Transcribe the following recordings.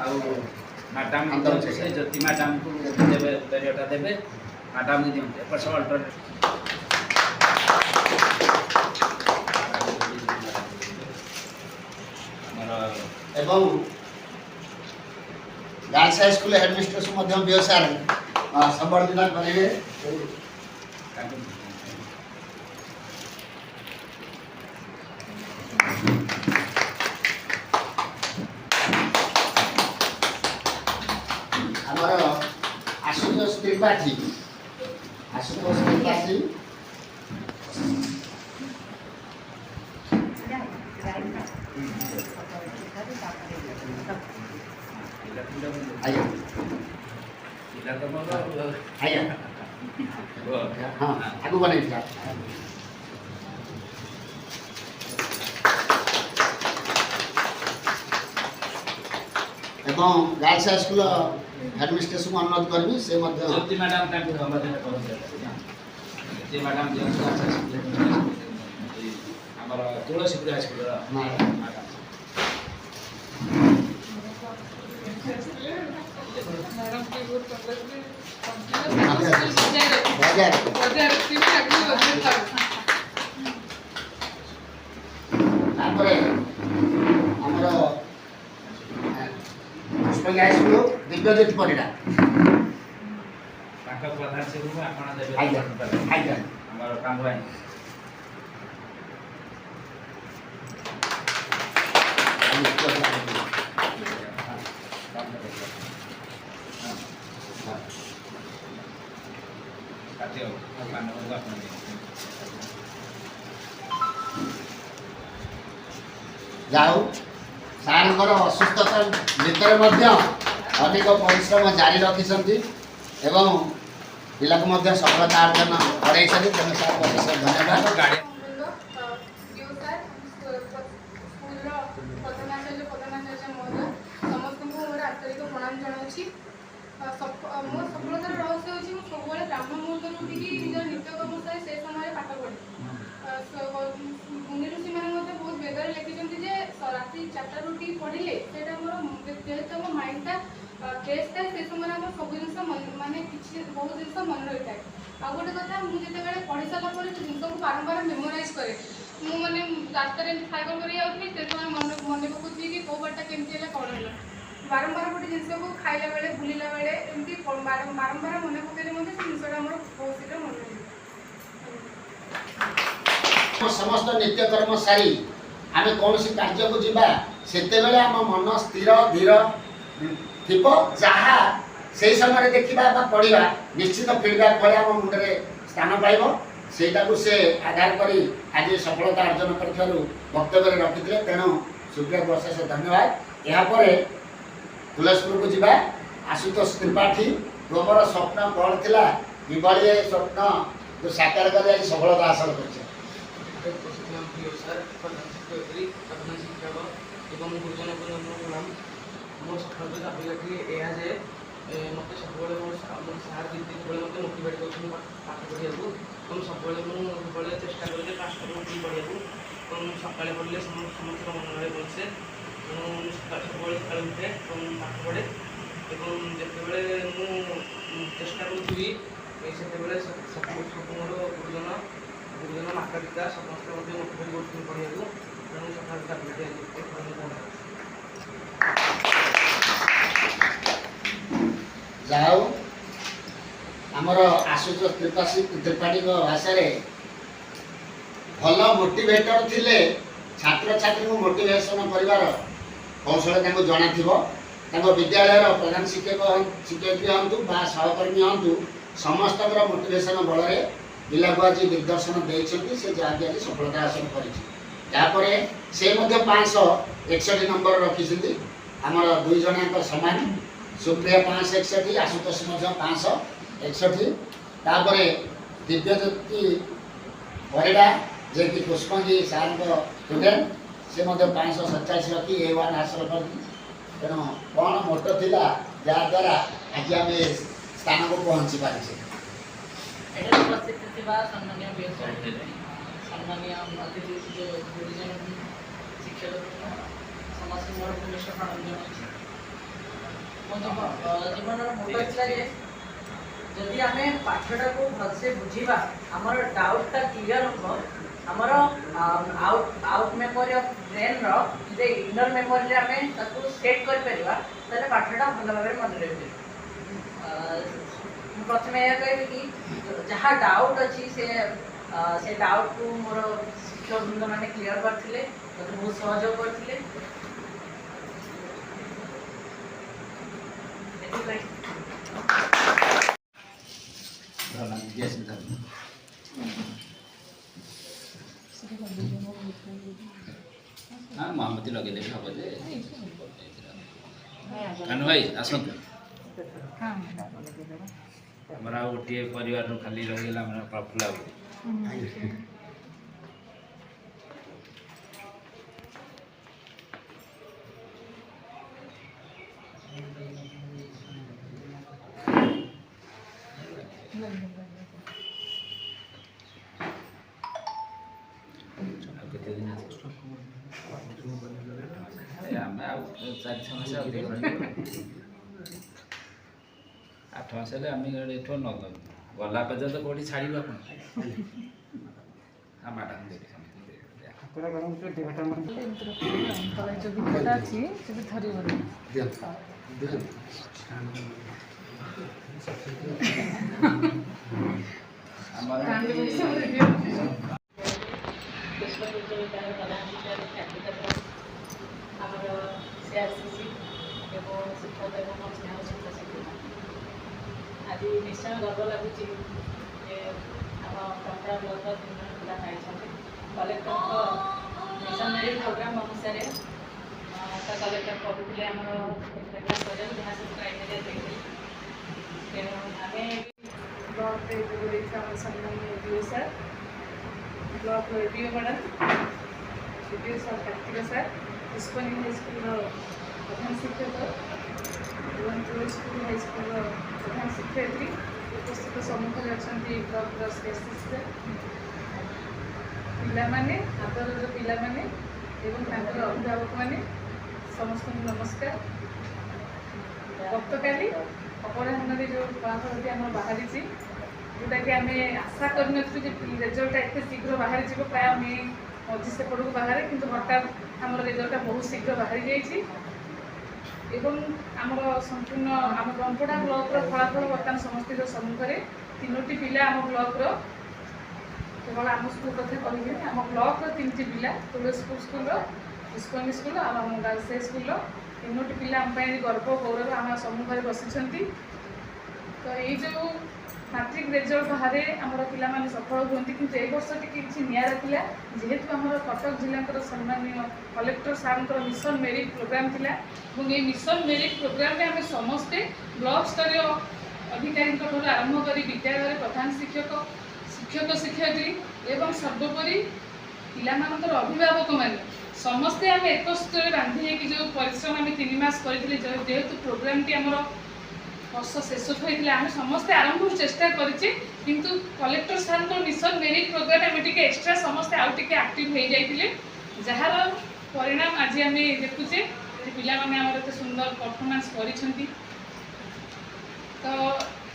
ଆଉ मैडम से ज्योति मैडम को देवे पेरियडा देवे मैडम की दियंते एपर सब अल्टरनेट एवं गर्ल्स हाई स्कूल हेडमिस्ट्रेस मध्यम बियो सर संबर्धना करेंगे। हमारा आशुतोष त्रिपाठी आया आया हाँ आगु बने एवं गर्ल्स हाई स्कूल हेडमिस्ट्रेस को अनुरोध करबी से मध्य ज्योति मैडम ताकि संबोधन करते ज्योति मैडम जो हमर तुलसीपुर हाई स्कूल मैडम की बहुत दिव्यज्योति परिडा प्रधान से आपण देवे हमर काम भाई जाओ सारंकर असुस्थता भितर मध्य अनेक परिश्रम जारी रखिछन्ति एवं पिला को मध्य सफलता अर्जन कराइछन्ति तेणु सार बहुत धन्यवाद। मोर सफलतार रहस्य होची मु सबले ब्राह्मण मुहूर्त उठिकी निजर नित्यकर्म सारी से समय पाठ पढ़े मुनि ऋषि मैंने बहुत बेदर लिखिं जे राति 4 उठी पढ़ले सेटा मोर जेहेतु मो माइंडटा फ्रेश थाए से समय सब जिन माने किसी बहुत जिन मन रही है। आ गोटे कथा मुझे पढ़ी सारा पर जिन को बारंबार मेमोराइज करे मुझे रास्तार साइकिल कर से समय मन पकाउथी कि कौ बाटा केमती है कौन है बारंबार गोटे जिन को खाइला बेले बुलिला बेले एमती बारंबार मन पकड़े जिनसा बहुत शीघ्र मन रही समस्त नित्यकर्म सारी आम कौन सी कार्य को जीवा सेते बेले आम मन स्थिर धीर थिप जहा से समय देखा पढ़ा निश्चित फीडबैक भले आम मुंडे स्थान पाइब सेटा को से आधार करी आज सफलता अर्जन कर वक्तव्य रखिते तेणु सुप्रिया को अशेष धन्यवाद। यापर तुलसीपुर को जीवा आशुतोष त्रिपाठी तुमर स्वप्न कौन थिला किभली स्वप्न जो साकार कर सफलता हासिल कर मोर सफलता चाबिकाठी यह जे मत सब सार दीदी मत मोटिवेट कर पाठ पढ़ा तो सब चेष्टा करें 5टा उठी पढ़ा सका पढ़ले समस्त मन रहे भलसे सब सका उठे पाठ पढ़े और जिते चेष्टा करी से सब मोर गुरुजन माता पिता समस्त मोटिवेट कर पढ़ा तेणु सफलता चाबिकाठी जाओ आमर आशुतोष त्रिपाठी भाषा भल मोटिवेटर थिले छात्र छात्री को मोटिवेशन करिवार कौशल जना विद्यालय प्रधान शिक्षक हूँ सहकर्मी हूँ समस्त मोटिवेशन बल पिला को आज दिग्दर्शन देते से जहाँकि आज सफलता हासिल कर 561 नंबर रखी आमर दुई जन सामान सुप्रिया 561 आशुतोष 561 तापर दिव्यज्योति परिडा जे कि पुष्पंगी सार स्टूडेंट से 547 रखी A1 हासिल कर तेणु कौन मोटो थिला जहाँद्वारा आज आम स्थान को पहुँची पारे सम्मानीय अतिथि जो गुरुजन शिक्षक समाज जीवन मोटो था जदि आम पाठटा को भलसे बुझा आमर डाउटा क्लीयर हम आमर आउट मेमोरी ऑफ ब्रेन रे इनर मेमोरी आम सेट कर पाठटा भल भाव मन रही प्रथम यह कह कि जहाँ डाउट अच्छी से डाउट को मोर शिक्षक वृंद मैंने क्लीयर करते बहुत सहयोग करते हाँ मोहम्मती लगे देवी हम जे कानू भाई आसतु हमारा गोटे परिवार खाली रहीगला प्रफुल्ला आठ मास आम न गला पर्यंत तो कौटी छाड़ आज निश्चय गर्व लगुच टंका ब्लॉक पिला पाई कलेक्टर मिशन मेरिट प्रोग्राम अनुसार कलेक्टर पढ़ुते आम जहाँ सब क्राइटेरिया देखिए तेणु आम सम्मानीय DO sir block DO madam DO sir Kartik sir Pushpani high school प्रधान शिक्षक स्कूल हाईस्कूल प्रधान शिक्षयित्री उपस्थित सम्मुखें अच्छा ब्लॉक पाने आदर पाने अभिभावक मैंने समस्त नमस्कार गत काली अपराह्न जो फलाफल आम बाहरी जोटा कि आम आशा कर रेजल्ट एत शीघ्र बाहरी प्राय मे मझी सेपट को बाहर कि हठात आम रेजल्टा बहुत शीघ्र बाहरी जाइए एवं आमर संपूर्ण आम ब्रह्मपड़ा ब्लॉक फलाफल बर्तमान समस्त सम्मुखें तीनोटी पिला आम ब्लॉक केवल आम स्कूल कथा कह आम ब्लॉक तीन पिला तुलसीपुर स्कूल पुष्पनी स्कूल आम गर्ल्स हाई स्कूल तीनोटी पिला आम गर्व गौरव आम सम्मुखें बसी तो ये जो मैट्रिक रिजल्ट बाहर आमर पिलाने सफल हुए कि ए वर्ष किसी निरा था जेहेतु आम कटक जिला सम्मानीय कलेक्टर सार मिशन मेरिट प्रोग्राम थिला ये मिशन मेरिट प्रोग्राम में आम समस्ते ब्लॉक स्तर अधिकारी आरंभ कर विद्यालय प्रधान शिक्षक शिक्षक शिक्षयित्री एवं सर्वोपरि पिलामानकर अभिभावक मैंने समस्ते आम एक सूत्र बांधि जो परिश्रम आम 3 मास करते जेहेतु प्रोग्राम टी आमर वर्ष शेष होता आम समस्ते आरंभ चेष्टा करचे किंतु कलेक्टर सार मिशन मेरिट प्रोग्राम आम टे एक्सट्रा समस्ते आउ टे एक्टिव हो जाते जार परिणाम आज आम देखुचे पिला माने एत सुंदर परफॉर्मेंस करिसेंती तो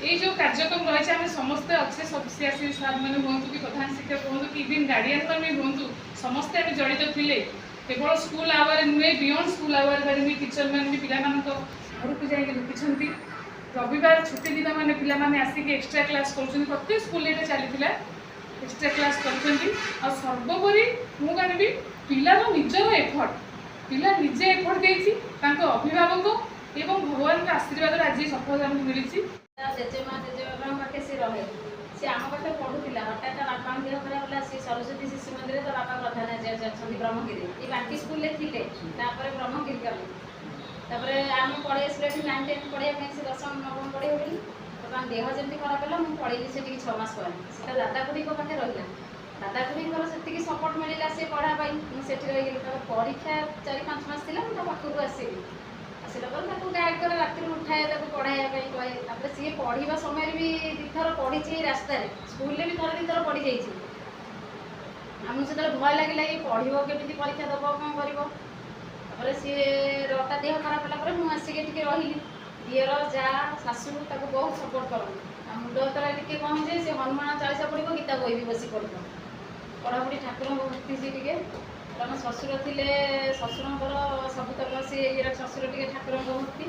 ये जो कार्यक्रम रही आम समस्ते अच्छे सब सीआरसी सार मैंने हूँ कि प्रधान शिक्षक हूँ कि इवन गार्डियन मैंने हूँ समस्ते आम जड़ित थे केवल स्कूल आवर नुहे बियॉन्ड स्कूल आवर भी टीचर मैंने भी पिला घर को जाकि लुकिंट रविवार छुट्टी दिन मैंने पिलाने आसिक एक्सट्रा क्लास कर प्रत्येक स्कूल ये चली एक्सट्रा क्लास कर सर्वोपरि मुझे कहबी पिलार निजर एफर्ट पिला निजे एफर्ट देती अभिभावक एवं भगवान आशीर्वाद आज सफलता आमको मिली जेजेमा जेजेबाबा पाखे सी रहे सी आम पाखे पढ़ुला हठात ता बापा देह खराब है सी सरस्वती शिशु मंदिर तो बापा प्रधान आचार्य अच्छा ब्रह्मगिरी ये बाकी स्कूल थे ब्रह्मगिरी गले तापर आम पढ़े आसले 9 10 पढ़ाई से 10 9 पढ़े बोली तो देह जमी खराब है मुझे पढ़ेली से 6 मास पर सीटा दादा खुड़ी पाखे रहा दादा खुड़ी से सपोर्ट मिलला से पढ़ाई मुझे रही परीक्षा 4-5 मास थी मुझे पाखक आसली आसला गाइड कर राति उठाए पढ़ाई कहे सी पढ़ा समय भी 2 थर पढ़ी रास्तार स्कूल भी थर 2 थर पढ़ी जाइए आमको से भय लगे ये पढ़ो केमी परीक्षा दब कौन कर सी देह खराब है मुझे आसिक रही दियर जा शाशु ताको बहुत सपोर्ट करते मुंड तला टिके कम जे से हनुमान चालीसा पढ़ो गीता बही भी बसी पढ़ पढ़ापढ़ी ठाकुर भक्ति से टे कारण शशुर थे शशुरंर सबुतक सी शशुर टे ठाकुर भक्ति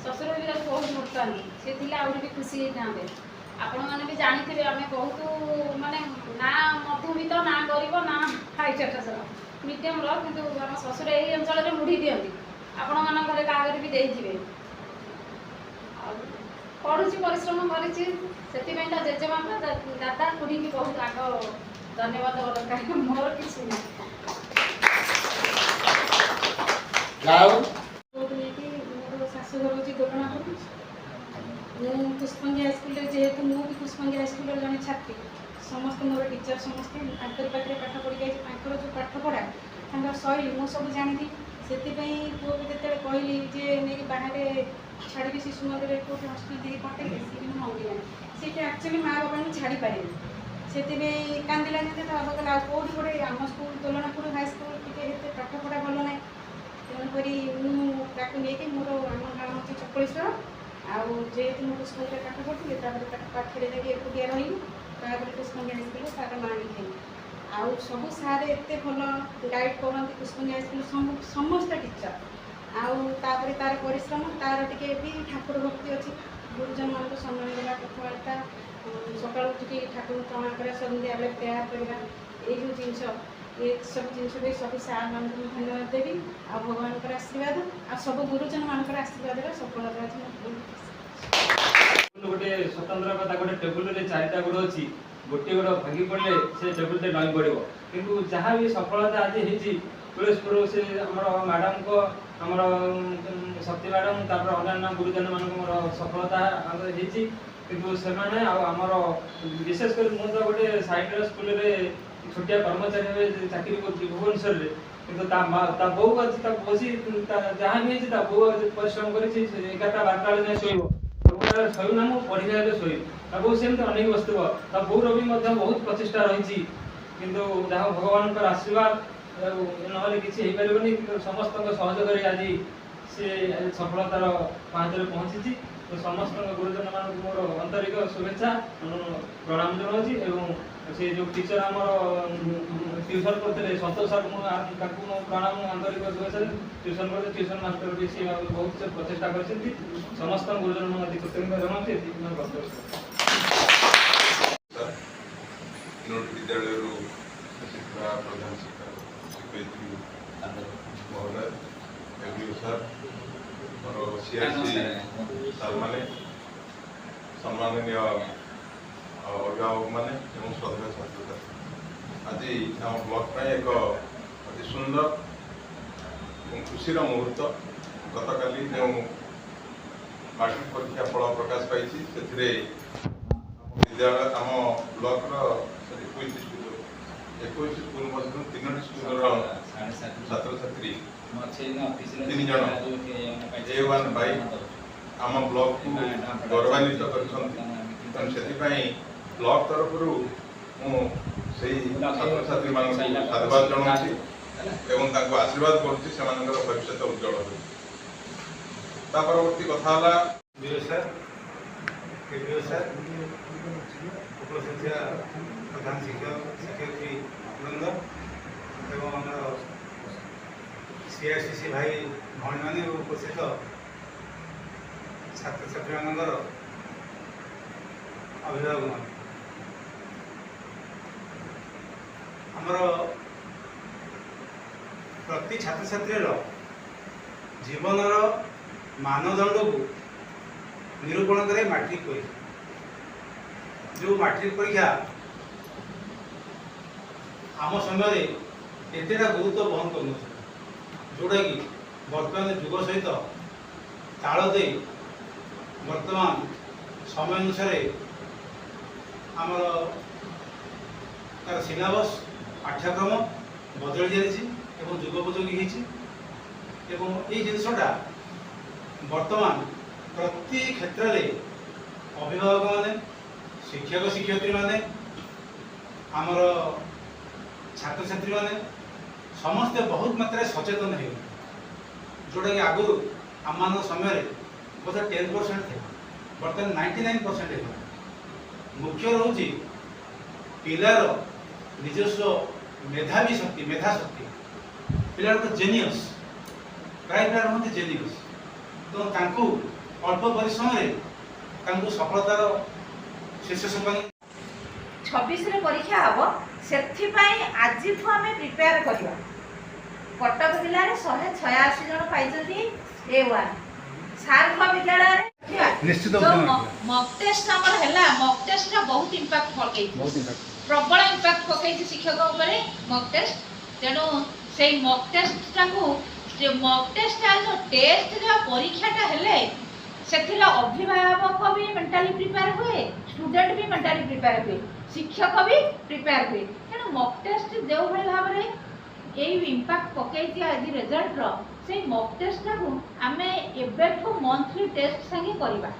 शशुर भी बहुत मूर्तानी सी थे आहरी भी खुशी होते आपण मैंने भी जानी आम बहुत माने ना मध्यमित ना गरीब ना हाई स्टेटस मीडियम किंतु आम शशुर यही अंचल मुढ़ी दिखती आपण मान घर क्या भी देखे पढ़ुची परिश्रम करी जेजेमापा दादा खुड़ी की बहुत आग धन्यवाद दरकार मोर किसी ना मोर शाशुघर हूँ गोरणापुर मु पुष्पंगी हाईस्कूल जेहेतु मु भी पुष्पंगी हाईस्कूल जन छात्री समस्त मोर टीचर समस्ते पाखे पाठ पढ़ी जो पाठ पढ़ा शैली मु सब जानी से पुओ को जो कहली जे नहीं बाहर छाड़ी शिशु मंदिर कौट हस्पिटाल देखिए पठेली सी भी मंगला सी एक्चुअली माँ बापा छाड़ी पारे से कांदिला बाबा कहला कौटी गोटे आम स्कूल दोलनापुर हाईस्कूल टी पाठ पढ़ा भल ना तेणुक मुझे मोर आम गाँव हूँ चकलेश्वर आउ जेहेतु मुझे स्कूल में पाठ पढ़ी पाखे जाकि एकुटिया रही पुष्पंगी हाईस्कूल तार माँ लिखे आउ सब सारे एत भल गाइड करती पुष्पंगी हाईस्कूल समस्त टीचर आउे तार परिश्रम तार टे भी ठाकुर भक्ति अच्छी गुरुजन मान सम्मान देवा कथबार्ता सका उठिक ठाकुर प्रणाम करा सन्ध्या बेले प्रेयर करवा ये जिनस ये सब जिन सब सार मान धन्यवाद देवी आ भगवान आशीर्वाद आ सब गुरुजन मान आशीर्वाद सफलता गोटे स्वतंत्र कथा गोटे टेबुल रे चारिटा गुड़ अच्छी गोटे गुड़ भागी पड़े से टेबुल से नई पड़ो कि जहाँ भी सफलता आज होती तुलेशपुर से आम मैडम को आमर शक्ति मैडम तापर अन्य गुरुजन मान मोर सफलता होती किंतु से आमर विशेषकर मुझे तो गोटे साइड स्कूल रे छोटिया कर्मचारी चाकरी कर भुवनेश्वर कि बो बसी जहाँ भी बो परिश्रम कर 11टा 12टा बेले शोब शोना मुझे पढ़ा शोब बो सेमती अनेक बसुव बोर भी बहुत प्रचेषा रही किंतु जहाँ भगवान आशीर्वाद ना किसी पारे समस्त सहयोग आज सी सफलतार पांचरे पहुँची तो समस्त गुरुजन मान मोर आंतरिक शुभेच्छा प्रणाम जनाऊँ से जो टीचर आम ट्यूशन करते संतोष सर प्रणाम आंतरिक शुभेच्छा ट्यूशन करते ट्यूशन मास्टर भी सी बहुत से प्रचेषा कर समस्त गुरुजन मान कृतज्ञता जनाऊँ विद्यालय प्रधान शिक्षक महोदय एवं सर और सीआईसी सर मैंने सम्माननीय अभिभावक मैंने श्रद्धेय छात्र छात्री आज आम ब्लॉक में एक अति सुंदर और खुशीर मुहूर्त गतकाली जो मैट्रिक परीक्षा फल प्रकाश पाई से विद्यालय आम ब्लॉक 21 स्कूल मध्य 3टी स्कूल छात्र छात्री 3 जन A1 बाई आम ब्लॉक को गौरवान्वित कर ब्लॉक तरफ मुझे छात्र छात्री मान साधुवाद जनाऊँगी एवं आशीर्वाद करुँच भविष्य उज्जवल हो परवर्ती कथा सर सर उपशिक्षा प्रधान शिक्षयित्री वृंद एवं आम सीआईसी भाई भाई मैंने उपस्थित छात्र छात्री मानकर अभिभावक मान आमर प्रति छात्र छात्री जीवनर मानदंड को निरूपण करे मैट्रिक परीक्षा जो मैट्रिक परीक्षा आम समय एतेटा गुरुत्व बहन कर जोटा कि वर्तमान जुग सहित ताल दे वर्तमान समय अनुसार आमर तार सिलेबस पाठ्यक्रम बदल जाइए जुगोपयोगी होती जिनसटा वर्तमान प्रति क्षेत्र में अभिभावक माने शिक्षक शिक्षयित्री माने आमर छात्र छात्री माने समस्ते बहुत मात्रा सचेतन हो जोटा कि आगु आम समय बोधे 10% थे बर्तमान 99% है मुख्य रोचे पिलार निजस्व मेधावी शक्ति मेधा शक्ति पिलार तो जेनियस प्राय पिलार होते जेनियस तो तांकु अल्प परिश्रम रे तांकु सफलतार शीर्ष सोपान 26 रे परीक्षा हबो सेथि पई आज ठु हमें प्रिपेयर करबा कटक जिल्ला रे 186 जन पाइजती A1 सारखा विद्यालय रे निश्चित मॉक टेस्ट हमर हैला मॉक टेस्ट रा बहुत इंपैक्ट पकै प्रबल इंपैक्ट पकै शिक्षक ऊपर मॉक टेस्ट तेणु से मॉक टेस्ट टाकू जे मॉक टेस्ट आ जो टेस्ट रा परीक्षा टा हेले सेथिला अभिभावक भी मेंटली प्रिपेयर हुए स्टूडेंट भी मेंटली प्रिपेयर हुए शिक्षक भी प्रिपेयर हुए तेणु मॉक टेस्ट जो भली भाव रे एई इंपैक्ट पकै आज रिजल्ट रो से मॉक टेस्ट टाकू आमे एबेठू मंथली टेस्ट संगे करबा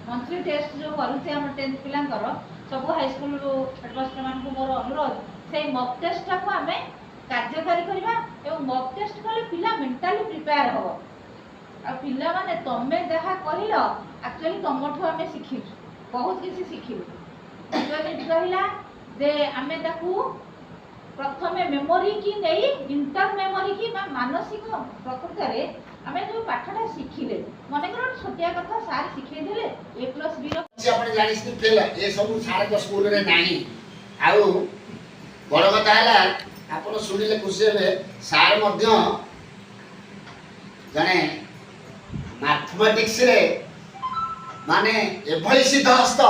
मंथली टेस्ट जो करूचे हम 10th पिलांकर सब हाई स्कूल हेडमास्टर मान को मोर अनुरोध से मॉक टेस्ट टाकू आमे कार्यकारी करबा एवं मॉक टेस्ट कले पिला मेंटली प्रिपेयर हो आ पिला माने तमे जहा कहिलो एक्चुअली तमठू आमे सिखिछु बहुत किसी सिखिलु जो कहला जे आमे ताकू प्रथमे मेमोरी की नहीं इंटर मेमोरी की मानसिक प्रकृति रे आमे जो पाठटा शिखिले मने करो छोटिया कथा सार शिखै देले A+B रो से आपण जानिस फेल ए सब सार को स्कूल रे नाही आउ बड़ कथा हला आपण सुनिले खुशी हेबे सार मध्य जने मैथमेटिक्स रे माने एभली सिद्धहस्त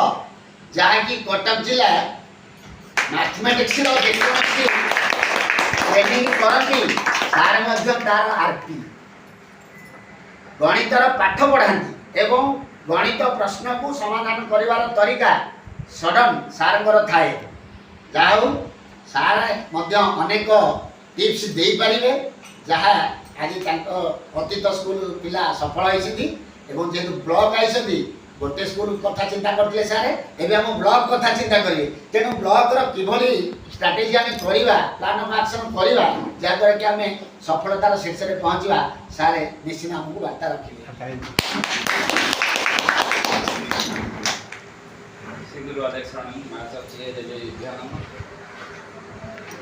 जहा कि कटक जिला मैथमेटिक्स रो जेकोसी ट्रेनिंग करती सार मध्य तार आरपी गणितर पाठ पढ़ाती एवं गणित प्रश्न को समाधान करिवार तरीका सडन सारंगर थाए जाऊ सार मध्य अनेक टिप्स दे पारिबे जहा आज तांको अतीत स्कूल पिला सफल होइसिथि एवं जेतु ब्लॉक आइसथि गोटे स्कूल कथा चिंता करथिले सारे एबे हम ब्लॉक कथा चिंता करिवे तेनु ब्लॉक रो किभली स्ट्रेटजी आमे करिवा प्लान ऑफ एक्शन करिवा जा द्वारा कि आमे सफलतार शीर्ष रे पहुंचीबा सारे निश्चित हमकु वार्ता रखिले सिंगुरु अध्यक्षरण माच अछि जे ध्यान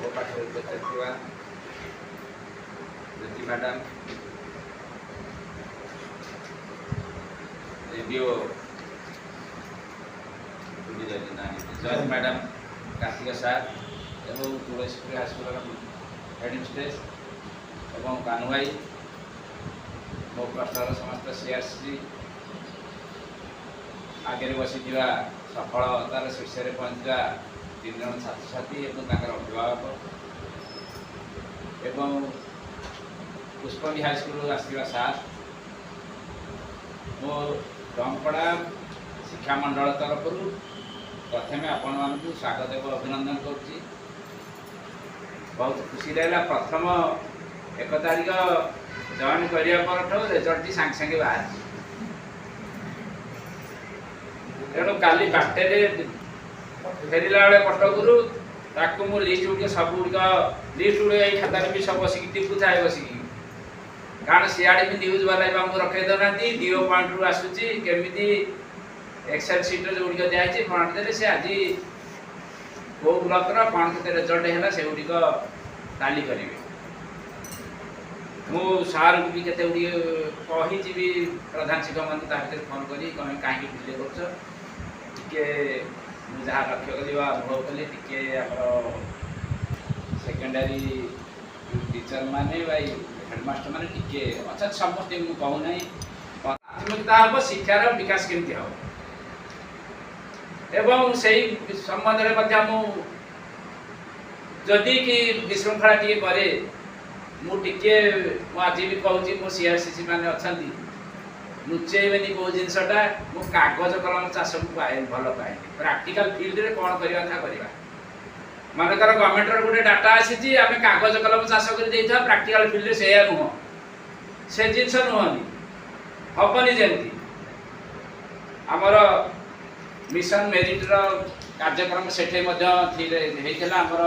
ओ पाठे बेतवा जति मैडम रेडियो जय मैडम कार्तिक सार एवं तुलसीपुर हाईस्कूल हेड मिस्ट्रेस एवं कानू भाई मो क्लस्टर समस्त सीआरसी आगे बसी सफलतार शीर्ष में पहुंचा 3 जन छात्र छात्री और अभिभावक एवं पुष्पी हाईस्कूल आसवा सार मो रंगपड़ा शिक्षा मंडल तरफ प्रथम आपण मानू स्वागत एवं अभिनंदन करुच्ची बहुत खुशी रहा प्रथम 1 तारिख जॉइन करने रिजल्ट सांगे सांगे बाहर तेणु काली बाटे फेरला बेले कटकू ताकू मु लिस्ट गुड़ सब गुड़ लिस्ट गुड़ ये खातार भी सब बसिक टिपु थाए बसिक कारण सियाड़े भी न्यूज वाला आमको रखे देना डीओ पॉइंट रु आसूची केमिति एक्सेल सीट जो गुड़ दिखाई फ्रंट देले से आज को ब्लॉक रा कौन के रिजल्ट है से गुड़ ताली करेंगे मु सार को भी केते गुड़ी कही भी प्रधान शिक्षक मान फोन करी कहीं कहीं डिले कर जहाँ लक्ष्य करवा अनुभव कली टी सेकेंडरी टीचर माने भाई हेडमास्टर माने टी अच्छा समस्त कहूना प्राथमिकता हम शिक्षार विकास केमती हम एवं से संबंध में जदि कि विशृंखला टी करे मुझे आज भी कहूँ मो सीआरसीसी मैंने अच्छा लुचेबे कौ जिनसटा मु कागज कलम चाष को पाए भल पाए प्राक्टिकल फील्ड रे कौन करवा मानकर गवर्नमेंट गोटे डाटा आसी आम कागज कलम चाष कर प्राक्टिकल फील्ड से नुह से जिनस नुहनि हेनी जमी आमर मिशन मेरिट कार्यक्रम से आमर